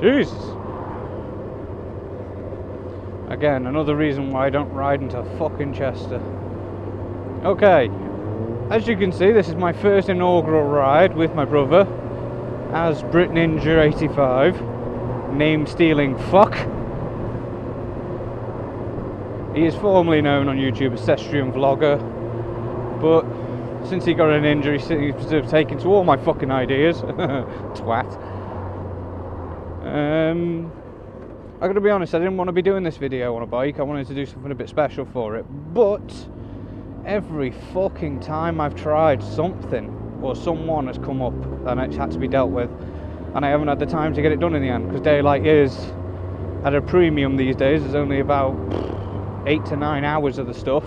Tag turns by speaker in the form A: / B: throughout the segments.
A: Jesus. Again, another reason why I don't ride into fucking Chester. Okay, as you can see, this is my first inaugural ride with my brother as BritNinja85, name stealing fuck. He is formerly known on YouTube as Cestrian Vlogger, but since he got an injury, he seems to have taken to all my fucking ideas. Twat. I gotta be honest, I didn't want to be doing this video on a bike. I wanted to do something a bit special for it, but every fucking time I've tried, something or someone has come up and it's had to be dealt with, and I haven't had the time to get it done in the end, because daylight is at a premium these days. There's only about 8 to 9 hours of the stuff,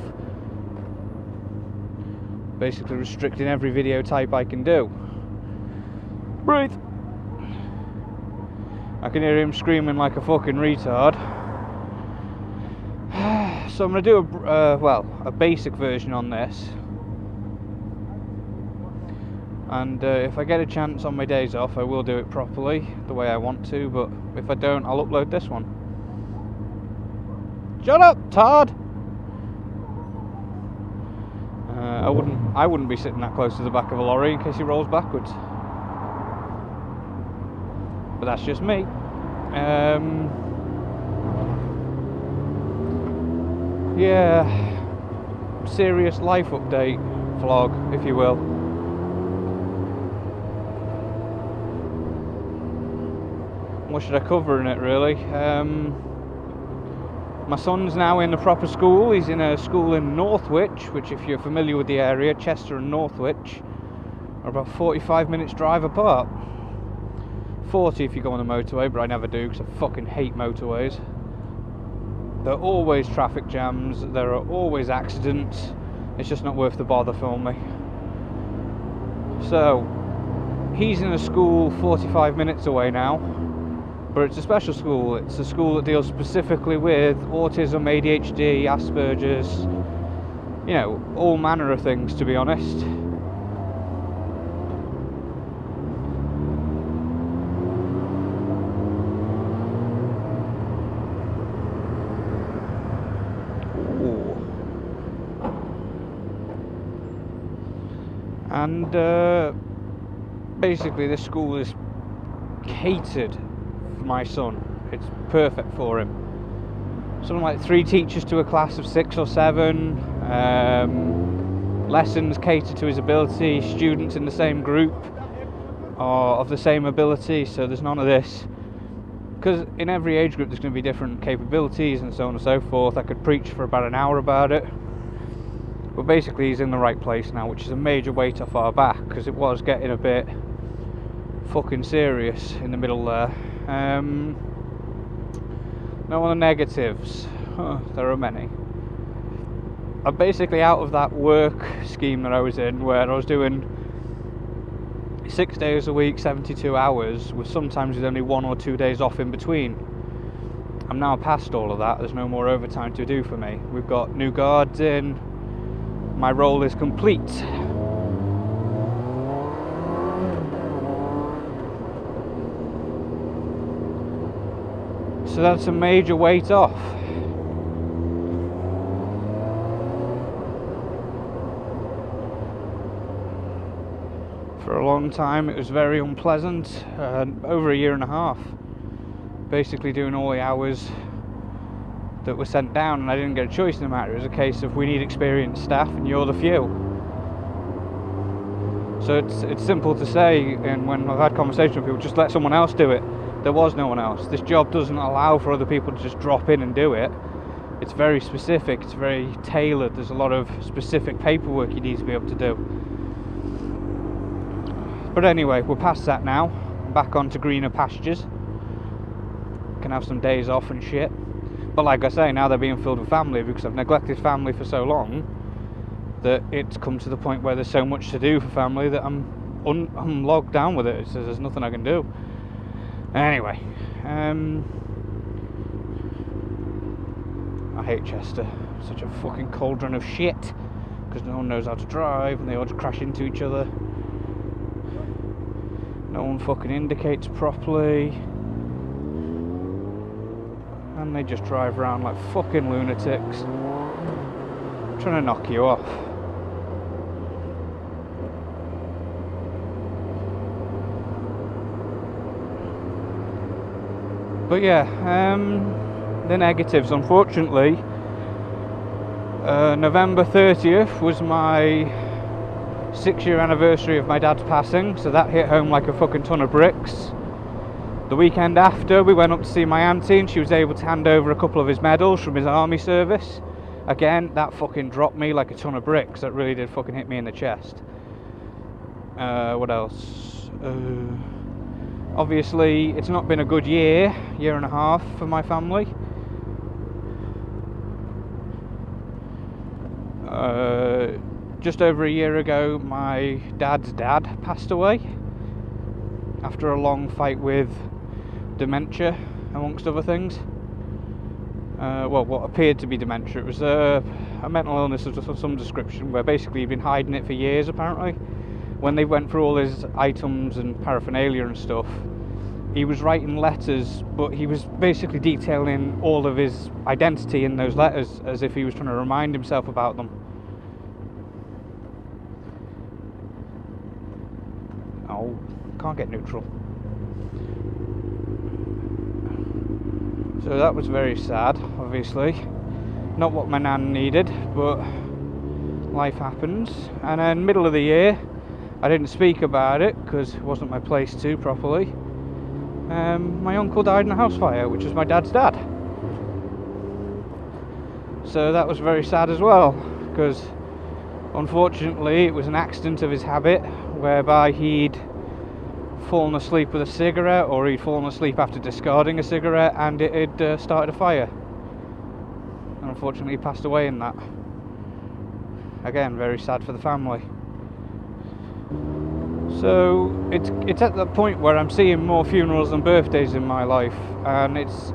A: basically restricting every video type I can do. Breathe. I can hear him screaming like a fucking retard. So I'm going to do a basic version on this, and if I get a chance on my days off, I will do it properly the way I want to, but if I don't, I'll upload this one. Shut up, Todd! I wouldn't be sitting that close to the back of a lorry in case he rolls backwards. But that's just me. Yeah, serious life update vlog, if you will. What should I cover in it, really? My son's now in a proper school. He's in a school in Northwich, which, if you're familiar with the area, Chester and Northwich are about 45 minutes drive apart. 40 if you go on the motorway, but I never do because I fucking hate motorways. There are always traffic jams, there are always accidents. It's just not worth the bother for me. So, he's in a school 45 minutes away now, but it's a special school. It's a school that deals specifically with autism, ADHD, Asperger's, you know, all manner of things, to be honest. And basically this school is catered for my son. It's perfect for him. Something like 3 teachers to a class of 6 or 7, lessons catered to his ability, students in the same group are of the same ability, so there's none of this. Because in every age group there's going to be different capabilities and so on and so forth. I could preach for about an hour about it. But basically he's in the right place now, which is a major weight off our back, because it was getting a bit fucking serious in the middle there. Now on the negatives, there are many. I'm basically out of that work scheme that I was in, where I was doing 6 days a week, 72 hours, with sometimes with only 1 or 2 days off in between. I'm now past all of that. There's no more overtime to do for me. We've got new guards in. My role is complete. So that's a major weight off. For a long time it was very unpleasant, over a year and a half, basically doing all the hours that were sent down, and I didn't get a choice in the matter. It was a case of, we need experienced staff and you're the few. So it's simple to say, and when I've had conversations with people, just let someone else do it. There was no one else. This job doesn't allow for other people to just drop in and do it. It's very specific, it's very tailored. There's a lot of specific paperwork you need to be able to do. But anyway, we're past that now. Back onto greener pastures. Can have some days off and shit. But like I say, now they're being filled with family, because I've neglected family for so long that it's come to the point where there's so much to do for family that I'm logged down with it. So there's nothing I can do. Anyway, I hate Chester. Such a fucking cauldron of shit, because no one knows how to drive and they all just crash into each other. No one fucking indicates properly. and they just drive around like fucking lunatics, trying to knock you off. But yeah, the negatives, unfortunately, November 30th was my 6-year anniversary of my dad's passing, so that hit home like a fucking ton of bricks. The weekend after, we went up to see my auntie, and she was able to hand over a couple of his medals from his army service. Again, that fucking dropped me like a ton of bricks. That really did fucking hit me in the chest. What else? Obviously, it's not been a good year and a half for my family. Just over a year ago, my dad's dad passed away after a long fight with dementia, amongst other things. Well, what appeared to be dementia. It was a mental illness of some description, where basically he'd been hiding it for years, apparently. When they went through all his items and paraphernalia and stuff, he was writing letters, but he was basically detailing all of his identity in those letters, as if he was trying to remind himself about them. Oh, can't get neutral. So that was very sad, obviously. Not what my nan needed, but life happens. And then middle of the year, I didn't speak about it because it wasn't my place to properly. My uncle died in a house fire, which was my dad's dad. So that was very sad as well, because unfortunately it was an accident of his habit, whereby he'd fallen asleep with a cigarette, or he'd fallen asleep after discarding a cigarette, and it had started a fire. And unfortunately he passed away in that. Again, very sad for the family. So it's at the point where I'm seeing more funerals than birthdays in my life, and it's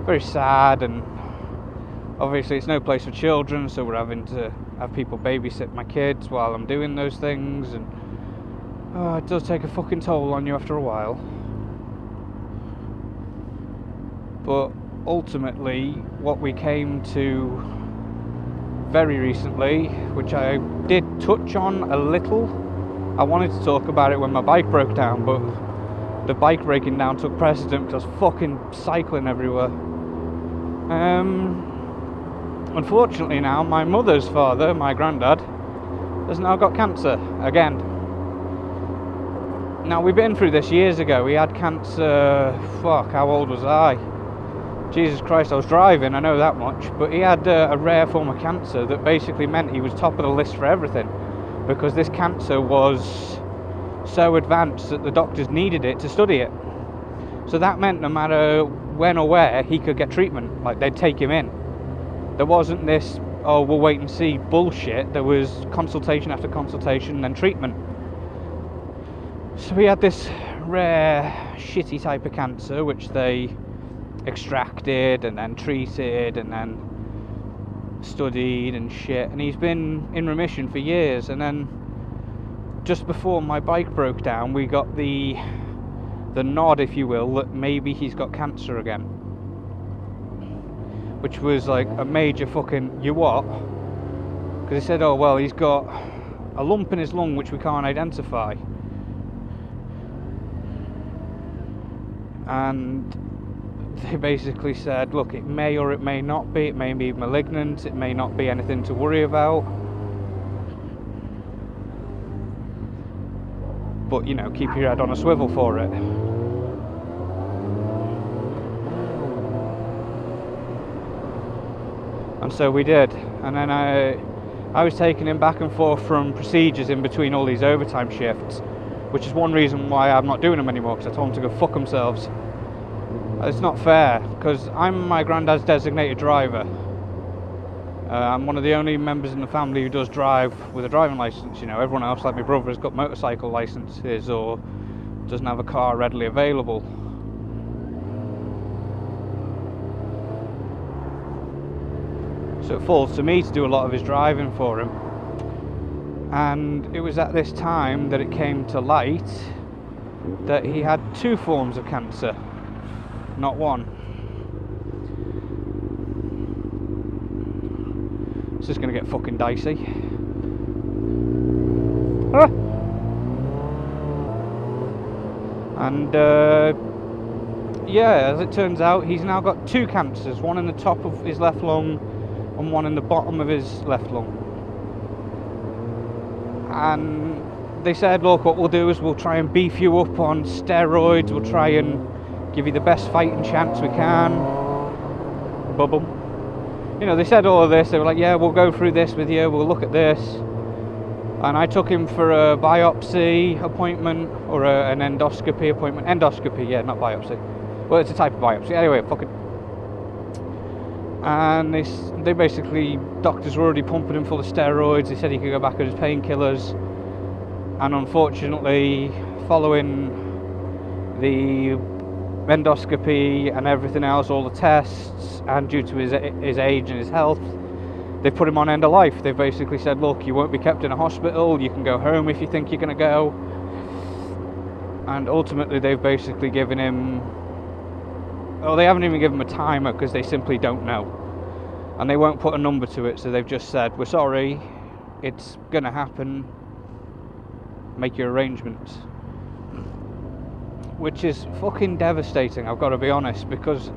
A: very sad. And obviously it's no place for children, so we're having to have people babysit my kids while I'm doing those things, and it does take a fucking toll on you after a while. But ultimately, what we came to very recently, which I did touch on a little, I wanted to talk about it when my bike broke down, but the bike breaking down took precedent because I was fucking cycling everywhere. Unfortunately now, my mother's father, my granddad, has now got cancer again. Now, we've been through this years ago. He had cancer, how old was I? Jesus Christ, I was driving, I know that much. But he had a rare form of cancer that basically meant he was top of the list for everything, because this cancer was so advanced that the doctors needed it to study it. So that meant no matter when or where, he could get treatment. Like, they'd take him in. There wasn't this, oh, we'll wait and see bullshit. There was consultation after consultation and then treatment. So he had this rare, shitty type of cancer, which they extracted and then treated and then studied and shit. And he's been in remission for years. And then just before my bike broke down, we got the nod, if you will, that maybe he's got cancer again. Which was like a major fucking, you what? Because they said, oh, well, he's got a lump in his lung which we can't identify. And they basically said, look, it may or it may not be. It may be malignant. It may not be anything to worry about. But, you know, keep your head on a swivel for it. And so we did. And then I was taking him back and forth from procedures in between all these overtime shifts, which is one reason why I'm not doing them anymore, because I told them to go fuck themselves. It's not fair, because I'm my granddad's designated driver. I'm one of the only members in the family who does drive with a driving licence. You know, everyone else, like my brother, has got motorcycle licences or doesn't have a car readily available. So it falls to me to do a lot of his driving for him. And it was at this time that it came to light that he had 2 forms of cancer, not one. It's just going to get fucking dicey. Ah! And yeah, as it turns out, he's now got 2 cancers, one in the top of his left lung and one in the bottom of his left lung. And they said, look, what we'll do is we'll try and beef you up on steroids, we'll try and give you the best fighting chance we can. Bubble. You know, they said all of this, they were like, yeah, we'll go through this with you, we'll look at this. And I took him for a biopsy appointment, or an endoscopy appointment. Endoscopy, yeah, not biopsy. Well, it's a type of biopsy. Anyway, fucking. And they basically, doctors were already pumping him full of steroids. They said he could go back on his painkillers. And unfortunately, following the endoscopy and everything else, all the tests, and due to his age and his health, they've put him on end of life. They've basically said, look, you won't be kept in a hospital, you can go home if you think you're going to go. And ultimately they've basically given him, well, they haven't even given him a timer because they simply don't know. And they won't put a number to it, so they've just said, we're sorry, it's going to happen, make your arrangements. Which is fucking devastating, I've got to be honest, because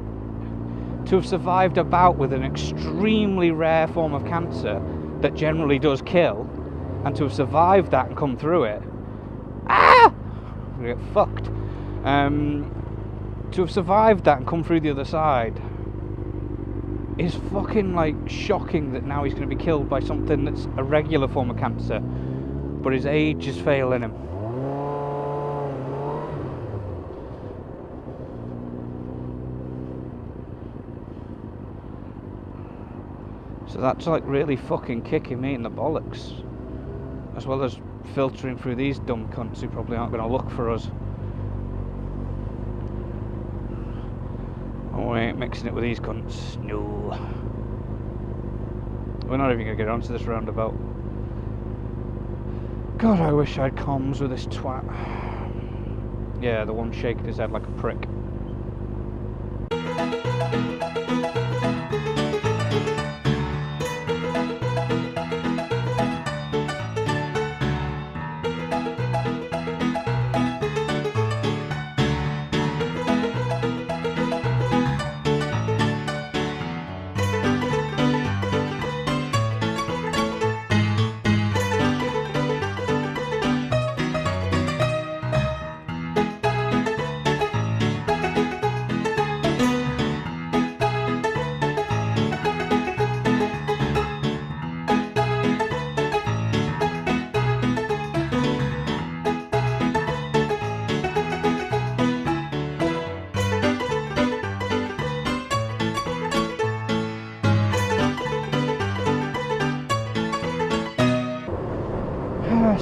A: to have survived a bout with an extremely rare form of cancer that generally does kill, and to have survived that and come through it, I'm gonna get fucked. To have survived that and come through the other side is fucking like shocking, that now he's going to be killed by something that's a regular form of cancer, but his age is failing him. So that's like really fucking kicking me in the bollocks, as well as filtering through these dumb cunts who probably aren't going to look for us. Oh, we ain't mixing it with these cunts. No. We're not even going to get onto this roundabout. God, I wish I had comms with this twat. Yeah, the one shaking his head like a prick.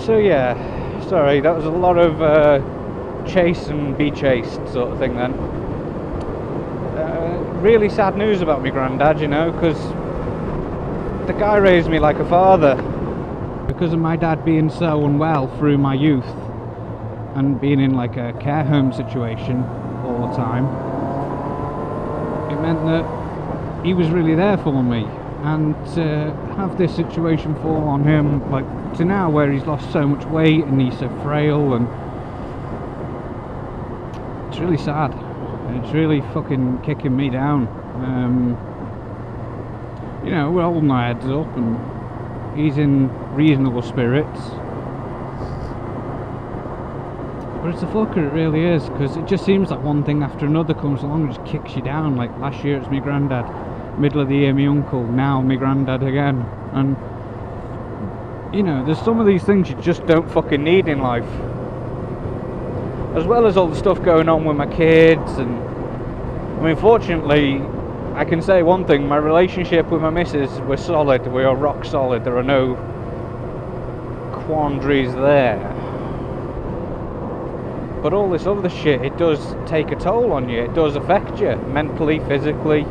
A: So yeah, sorry, that was a lot of chase and be chased sort of thing then. Really sad news about my granddad, you know, because the guy raised me like a father. Because of my dad being so unwell through my youth and being in like a care home situation all the time, it meant that he was really there for me. And to have this situation fall on him, like to now where he's lost so much weight and he's so frail, and it's really sad. It's really fucking kicking me down. You know, we're holding our heads up and he's in reasonable spirits. But it's a fucker, it really is, because it just seems like one thing after another comes along and just kicks you down. Like last year it's my granddad, middle of the year my uncle, now my granddad again. And you know, there's some of these things you just don't fucking need in life, as well as all the stuff going on with my kids. And I mean, fortunately I can say one thing, my relationship with my missus, we're solid, we are rock solid, there are no quandaries there. But all this other shit, it does take a toll on you, it does affect you mentally, physically.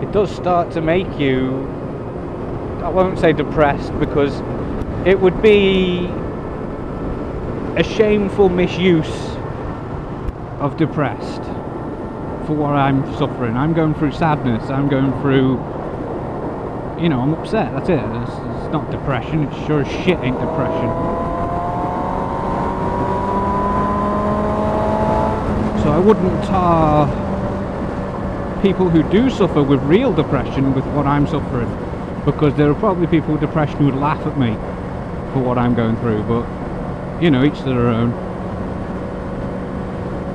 A: It does start to make you, I won't say depressed, because it would be a shameful misuse of depressed for what I'm suffering. I'm going through sadness, I'm going through you know, I'm upset, that's it. It's not depression, it sure as shit ain't depression. So I wouldn't tar people who do suffer with real depression with what I'm suffering, because there are probably people with depression who would laugh at me for what I'm going through, but, you know, each to their own.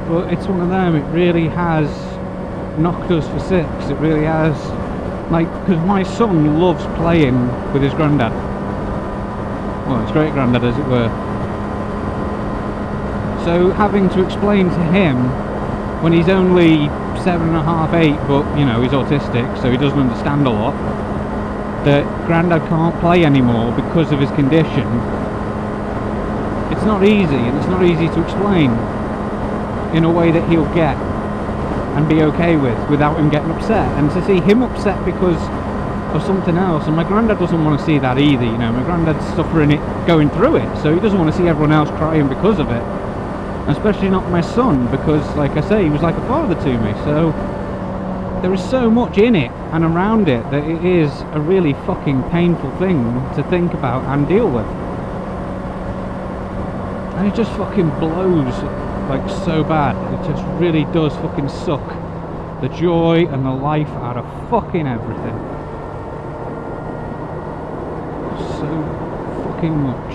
A: But it's one of them, it really has knocked us for six, it really has. Like, because my son loves playing with his granddad. Well, his great granddad, as it were. So having to explain to him when he's only 7.5, 8, but you know, he's autistic, so he doesn't understand a lot, that granddad can't play anymore because of his condition. It's not easy, and it's not easy to explain in a way that he'll get and be okay with without him getting upset. And to see him upset because of something else, and my granddad doesn't want to see that either, you know, my granddad's suffering it, going through it, so he doesn't want to see everyone else crying because of it, especially not my son, because like I say, he was like a father to me. So there is so much in it and around it that it is a really fucking painful thing to think about and deal with, and it just fucking blows like so bad. It just really does fucking suck the joy and the life out of fucking everything so fucking much.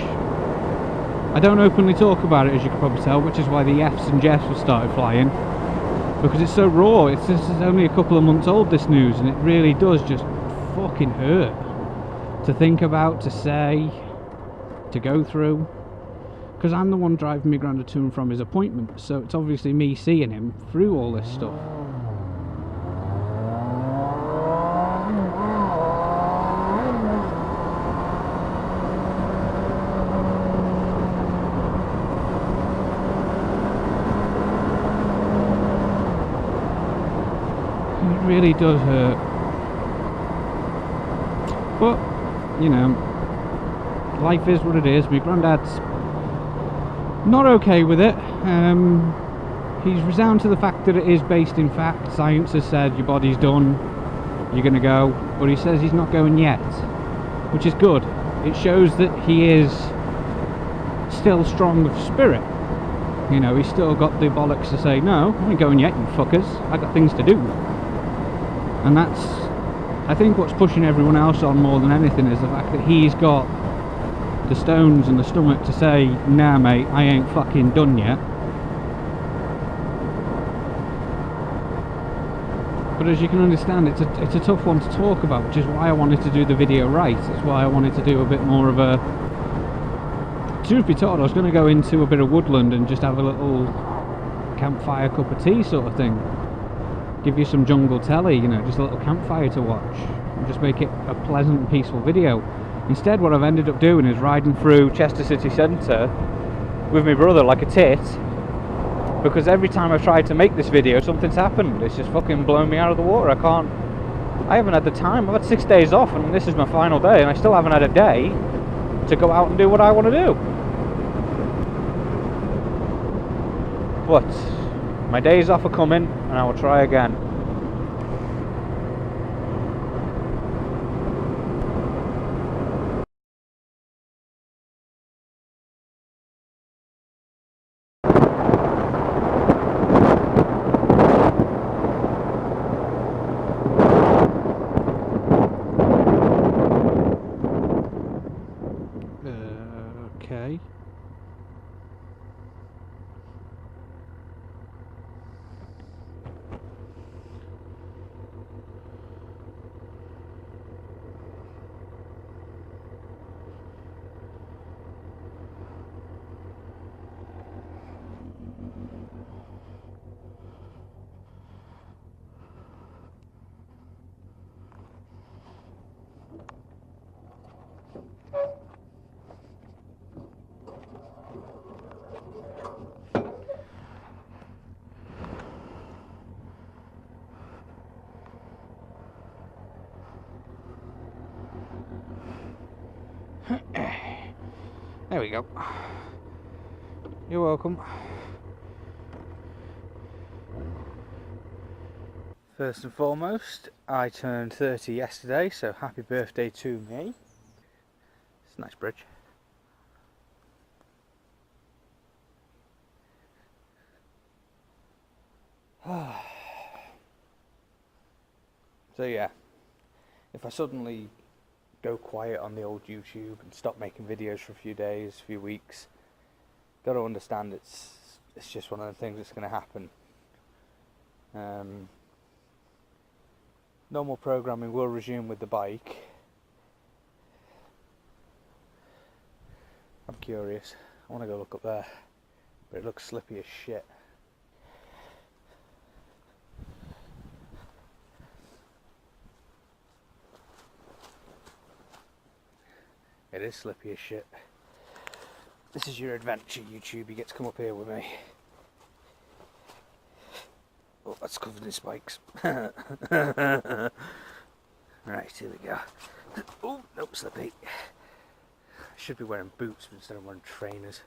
A: I don't openly talk about it, as you can probably tell, which is why the F's and Jeffs have started flying, because it's so raw. It's only a couple of months old, this news, and it really does just fucking hurt to think about, to say, to go through. Because I'm the one driving my granddad to and from his appointment, so it's obviously me seeing him through all this stuff. It really does hurt. But, you know, life is what it is. My granddad's not okay with it. He's resounded to the fact that it is based in fact. Science has said your body's done, you're gonna go, but he says he's not going yet, which is good. It shows that he is still strong of spirit. You know, he's still got the bollocks to say, no, I ain't going yet, you fuckers, I got things to do. And that's, I think, what's pushing everyone else on more than anything, is the fact that he's got the stones and the stomach to say, nah mate, I ain't fucking done yet. But as you can understand, it's a tough one to talk about, which is why I wanted to do the video right. It's why I wanted to do a bit more of a, truth be told, I was going to go into a bit of woodland and just have a little campfire cup of tea sort of thing, give you some jungle telly, you know, just a little campfire to watch, and just make it a pleasant and peaceful video. Instead, what I've ended up doing is riding through Chester city centre with my brother like a tit, because every time I've tried to make this video, something's happened. It's just fucking blown me out of the water. I haven't had the time. I've had 6 days off, and this is my final day, and I still haven't had a day to go out and do what I want to do. But my days off are coming, and I will try again. Okay. There we go. You're welcome. First and foremost, I turned 30 yesterday, so happy birthday to me. It's a nice bridge. So yeah, if I suddenly go quiet on the old YouTube and stop making videos for a few days, a few weeks, gotta understand it's just one of the things that's going to happen. Normal programming will resume with the bike. I'm curious. I want to go look up there, but it looks slippy as shit. It is slippy as shit. This is your adventure, YouTube. You get to come up here with me. Oh, that's covered in spikes. Right, here we go. Oh, nope, slippy. I should be wearing boots instead of wearing trainers.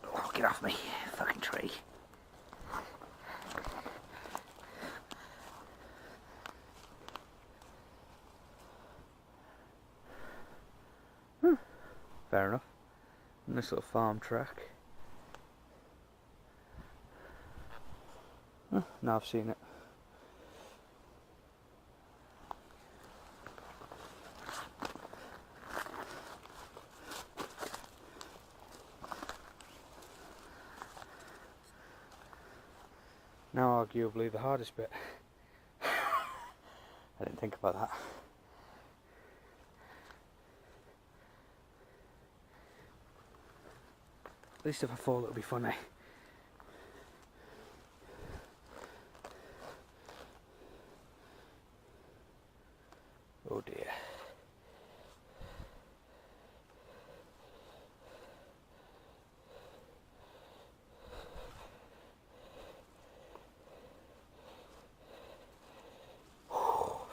A: Oh, get off me, fucking tree. Fair enough. Nice little farm track. Now I've seen it. Now arguably the hardest bit. I didn't think about that. At least if I fall, it'll be funny. Oh dear.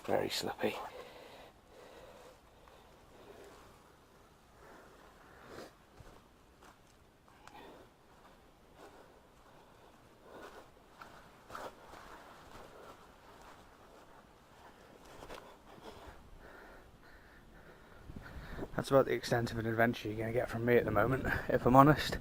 A: Very slippy. That's about the extent of an adventure you're going to get from me at the moment, if I'm honest.